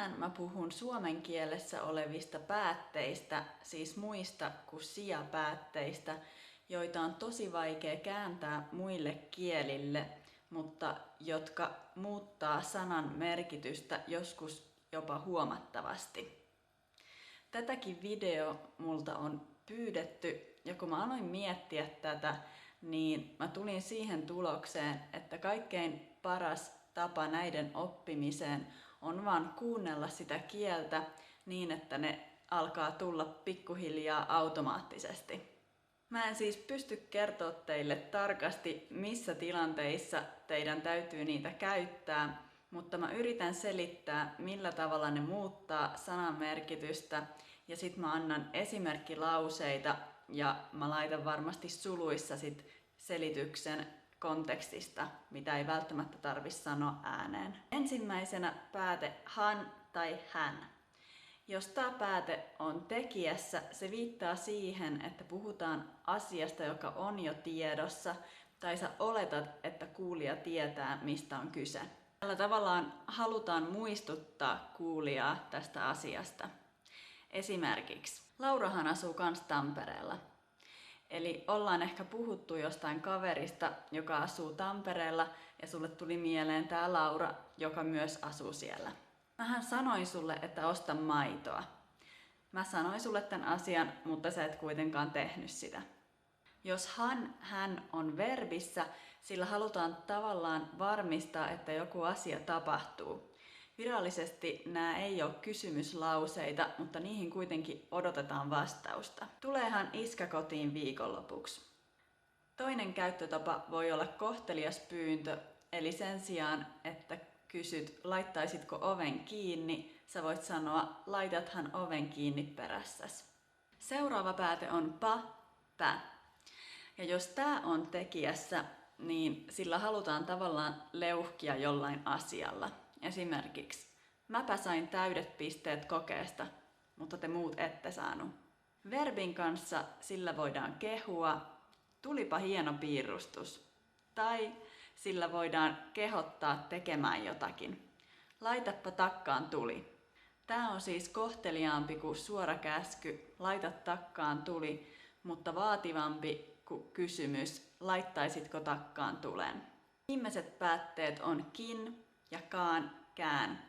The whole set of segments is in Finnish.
Tänään mä puhun suomen kielessä olevista päätteistä, siis muista kuin sijapäätteistä, joita on tosi vaikea kääntää muille kielille, mutta jotka muuttaa sanan merkitystä joskus jopa huomattavasti. Tätäkin video multa on pyydetty, ja kun mä aloin miettiä tätä, niin mä tulin siihen tulokseen, että kaikkein paras tapa näiden oppimiseen on vaan kuunnella sitä kieltä niin, että ne alkaa tulla pikkuhiljaa automaattisesti. Mä en siis pysty kertoa teille tarkasti, missä tilanteissa teidän täytyy niitä käyttää, mutta mä yritän selittää, millä tavalla ne muuttaa sanan merkitystä, ja sit mä annan esimerkkilauseita, ja mä laitan varmasti suluissa sit selityksen kontekstista, mitä ei välttämättä tarvitse sanoa ääneen. Ensimmäisenä pääte han tai hän. Jos tämä pääte on tekijässä, se viittaa siihen, että puhutaan asiasta, joka on jo tiedossa, tai sä oletat, että kuulija tietää, mistä on kyse. Tällä tavallaan halutaan muistuttaa kuulijaa tästä asiasta. Esimerkiksi Laurahan asuu kans Tampereella. Eli ollaan ehkä puhuttu jostain kaverista, joka asuu Tampereella, ja sulle tuli mieleen tää Laura, joka myös asuu siellä. Mähän sanoin sulle, että osta maitoa. Mä sanoin sulle tämän asian, mutta sä et kuitenkaan tehnyt sitä. Jos hän on verbissä, sillä halutaan tavallaan varmistaa, että joku asia tapahtuu. Virallisesti nämä ei ole kysymyslauseita, mutta niihin kuitenkin odotetaan vastausta. Tuleehan iskä kotiin viikonlopuksi? Toinen käyttötapa voi olla kohtelias pyyntö, eli sen sijaan, että kysyt, laittaisitko oven kiinni, sä voit sanoa, laitathan oven kiinni perässäs. Seuraava pääte on pä. Ja jos tää on tekijässä, niin sillä halutaan tavallaan leuhkia jollain asialla. Esimerkiksi, mäpä sain täydet pisteet kokeesta, mutta te muut ette saanut. Verbin kanssa sillä voidaan kehua, tulipa hieno piirustus. Tai sillä voidaan kehottaa tekemään jotakin. Laitappa takkaan tuli. Tää on siis kohteliaampi kuin suora käsky, laita takkaan tuli, mutta vaativampi kuin kysymys, laittaisitko takkaan tulen. Viimeiset päätteet on kin ja kaan, kään.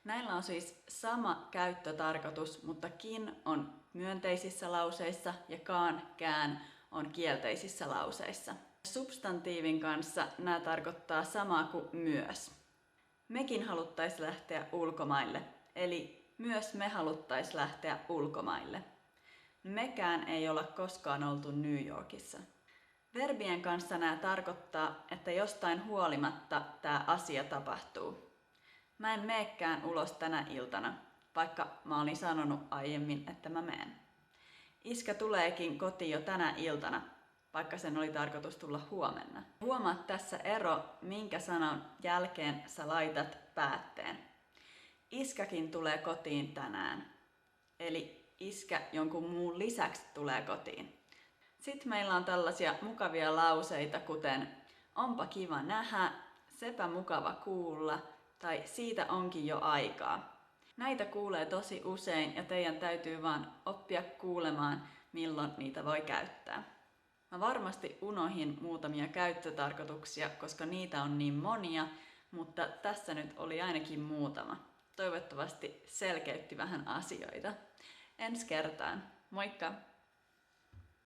Näillä on siis sama käyttötarkoitus, mutta kin on myönteisissä lauseissa ja kaan, kään on kielteisissä lauseissa. Substantiivin kanssa nämä tarkoittaa samaa kuin myös. Mekin haluttais lähteä ulkomaille, eli myös me haluttais lähteä ulkomaille. Mekään ei olla koskaan oltu New Yorkissa. Verbien kanssa nämä tarkoittaa, että jostain huolimatta tämä asia tapahtuu. Mä en meekään ulos tänä iltana, vaikka mä olin sanonut aiemmin, että mä meen. Iskä tuleekin kotiin jo tänä iltana, vaikka sen oli tarkoitus tulla huomenna. Huomaat tässä ero, minkä sanan jälkeen sä laitat päätteen. Iskäkin tulee kotiin tänään. Eli iskä jonkun muun lisäksi tulee kotiin. Sitten meillä on tällaisia mukavia lauseita, kuten onpa kiva nähdä, sepä mukava kuulla, tai siitä onkin jo aikaa. Näitä kuulee tosi usein ja teidän täytyy vaan oppia kuulemaan, milloin niitä voi käyttää. Mä varmasti unohin muutamia käyttötarkoituksia, koska niitä on niin monia, mutta tässä nyt oli ainakin muutama. Toivottavasti selkeytti vähän asioita. Ensi kertaan. Moikka!